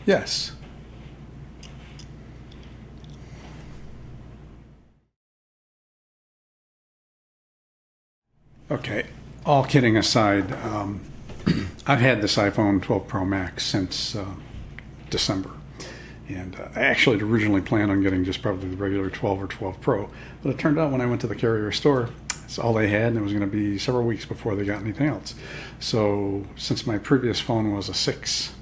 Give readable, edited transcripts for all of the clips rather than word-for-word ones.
Yes. Okay, all kidding aside, I've had this iPhone 12 Pro Max since December. And I actually had originally planned on getting just probably the regular 12 or 12 Pro. But it turned out when I went to the carrier store, it's all they had, and it was going to be several weeks before they got anything else. So since my previous phone was a 6,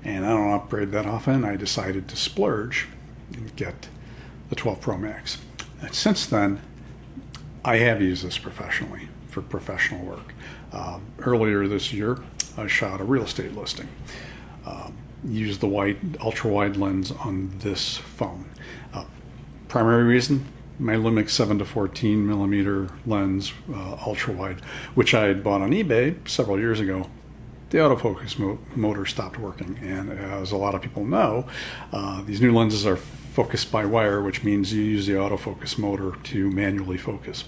and I don't upgrade that often, I decided to splurge and get the 12 Pro Max. And since then, I have used this professionally for professional work. Earlier this year, I shot a real estate listing. Used the ultra-wide lens on this phone. Primary reason, my Lumix 7 to 14 millimeter lens, ultra-wide, which I had bought on eBay several years ago. The autofocus motor stopped working, and as a lot of people know, these new lenses are focused by wire, which means you use the autofocus motor to manually focus.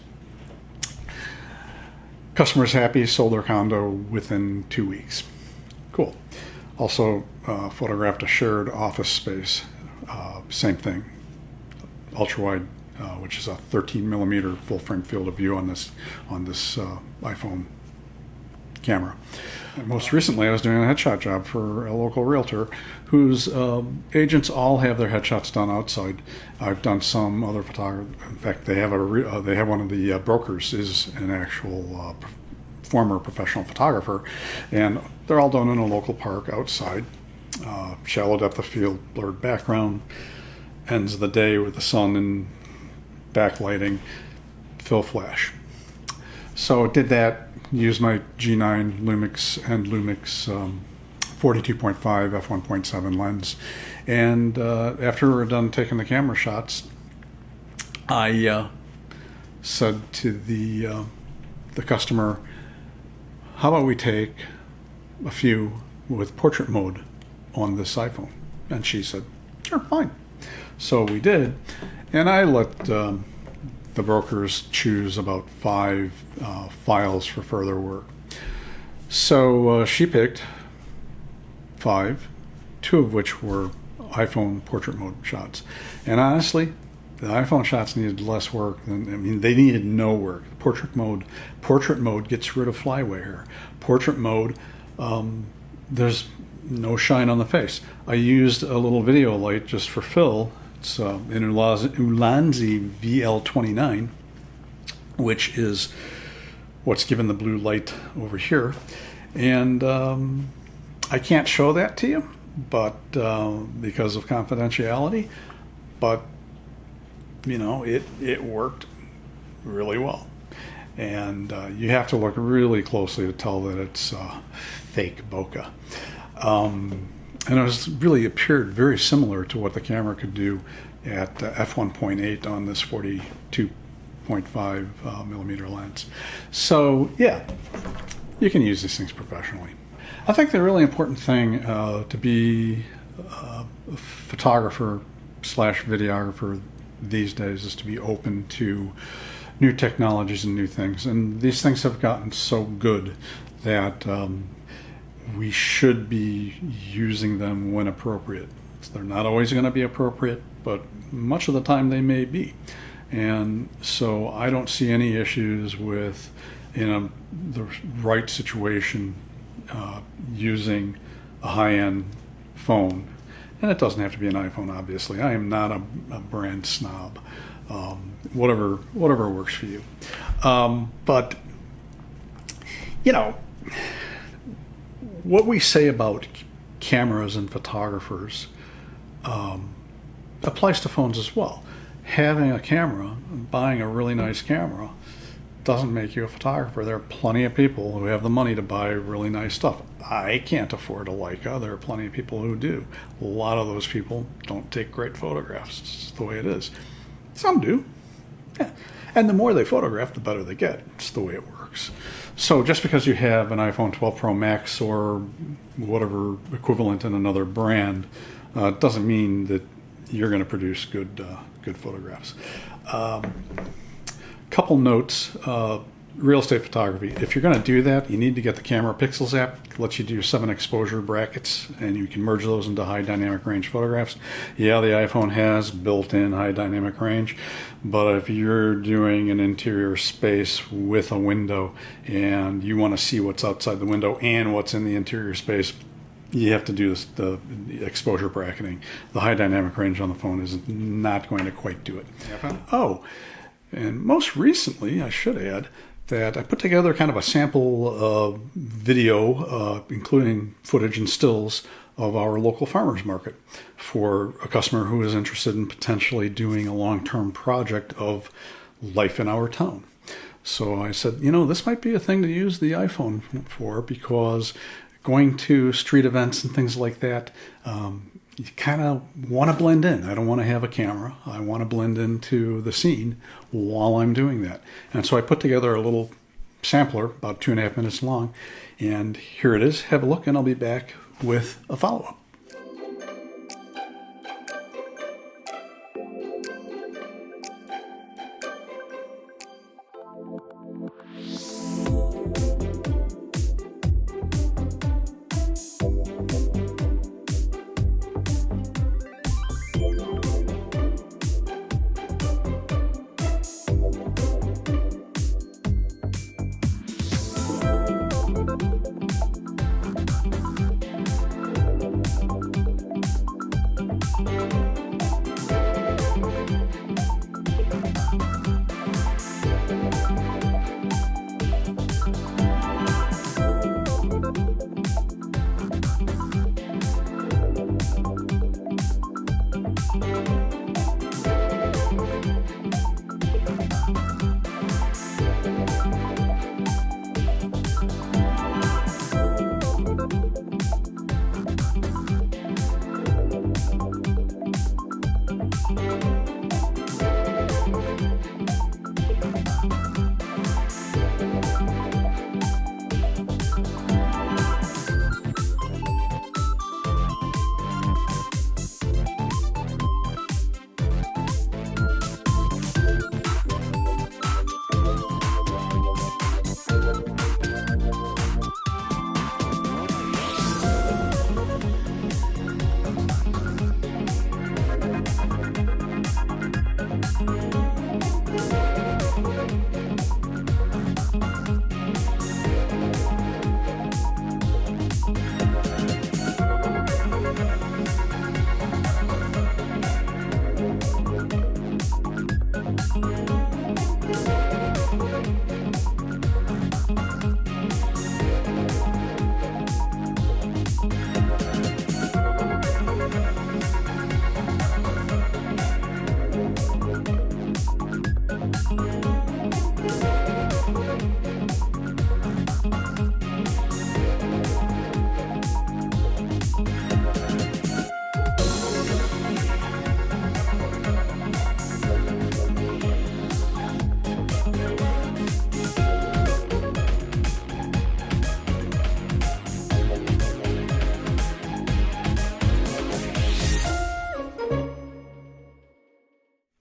Customer's happy, sold their condo within 2 weeks. Cool. Also photographed a shared office space. Same thing. Ultra-wide, which is a 13 millimeter full frame field of view on this iPhone camera. And most recently, I was doing a headshot job for a local realtor whose agents all have their headshots done outside. I've done some other photography. In fact, they have one of the brokers is an actual former professional photographer, and they're all done in a local park outside. Shallow depth of field, blurred background, ends of the day with the sun and backlighting, fill flash. So did that, used my G9 Lumix and Lumix 42.5 f1.7 lens, and after we were done taking the camera shots, I said to the customer, how about we take a few with portrait mode on this iPhone? And she said, sure, fine. So we did, and I let the brokers choose about 5 files for further work. So she picked 5, 2 of which were iPhone portrait mode shots. And honestly, the iPhone shots needed less work than, they needed no work. Portrait mode gets rid of flywire. Portrait mode, there's no shine on the face. I used a little video light just for fill. It's an Ulanzi VL29, which is what's given the blue light over here. And I can't show that to you, but because of confidentiality, but it worked really well. And you have to look really closely to tell that it's fake bokeh. And it appeared very similar to what the camera could do at f1.8 on this 42.5 millimeter lens. So yeah, you can use these things professionally. I think the really important thing to be a photographer / videographer these days is to be open to new technologies and new things. And these things have gotten so good that we should be using them when appropriate. They're not always going to be appropriate, but much of the time they may be. And so I don't see any issues with, in the right situation, using a high-end phone. And it doesn't have to be an iPhone, obviously. I am not a brand snob. Whatever works for you. But what we say about cameras and photographers applies to phones as well. Having a camera, buying a really nice camera, doesn't make you a photographer. There are plenty of people who have the money to buy really nice stuff. I can't afford a Leica. There are plenty of people who do. A lot of those people don't take great photographs. It's just the way it is. Some do. Yeah. And the more they photograph, the better they get. It's the way it works. So just because you have an iPhone 12 Pro Max or whatever equivalent in another brand doesn't mean that you're going to produce good photographs. Couple notes. real estate photography. If you're going to do that, you need to get the Camera Pixels app. It lets you do 7 exposure brackets, and you can merge those into high dynamic range photographs. Yeah, the iPhone has built-in high dynamic range, but if you're doing an interior space with a window and you want to see what's outside the window and what's in the interior space, you have to do this, the exposure bracketing. The high dynamic range on the phone is not going to quite do it. Oh, and most recently, I should add, that I put together kind of a sample video, including footage and stills of our local farmers market for a customer who is interested in potentially doing a long-term project of life in our town. So I said, this might be a thing to use the iPhone for, because going to street events and things like that, you kind of want to blend in. I don't want to have a camera. I want to blend into the scene while I'm doing that. And so I put together a little sampler, about 2.5 minutes long, and here it is. Have a look, and I'll be back with a follow-up.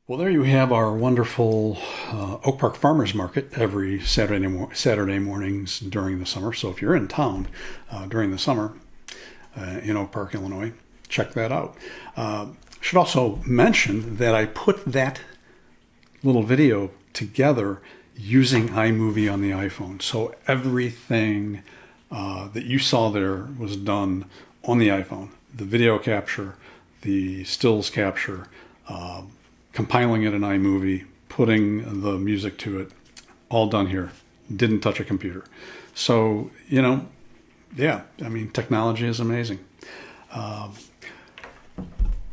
Well, there you have our wonderful Oak Park Farmers Market every Saturday mornings during the summer. So if you're in town during the summer in Oak Park, Illinois, check that out. Should also mention that I put that little video together using iMovie on the iPhone. So everything that you saw there was done on the iPhone. The video capture, the stills capture, compiling it in iMovie, putting the music to it, all done here. Didn't touch a computer. So, yeah, technology is amazing.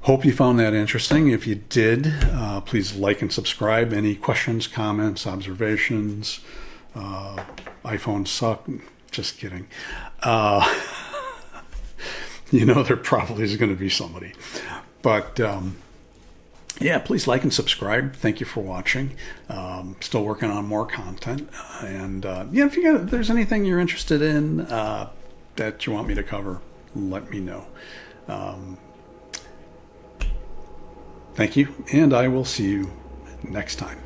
Hope you found that interesting. If you did, please like and subscribe. Any questions, comments, observations, iPhones suck. Just kidding. There probably is going to be somebody. But yeah, please like and subscribe. Thank you for watching. Still working on more content. And if there's anything you're interested in that you want me to cover, let me know. Thank you, and I will see you next time.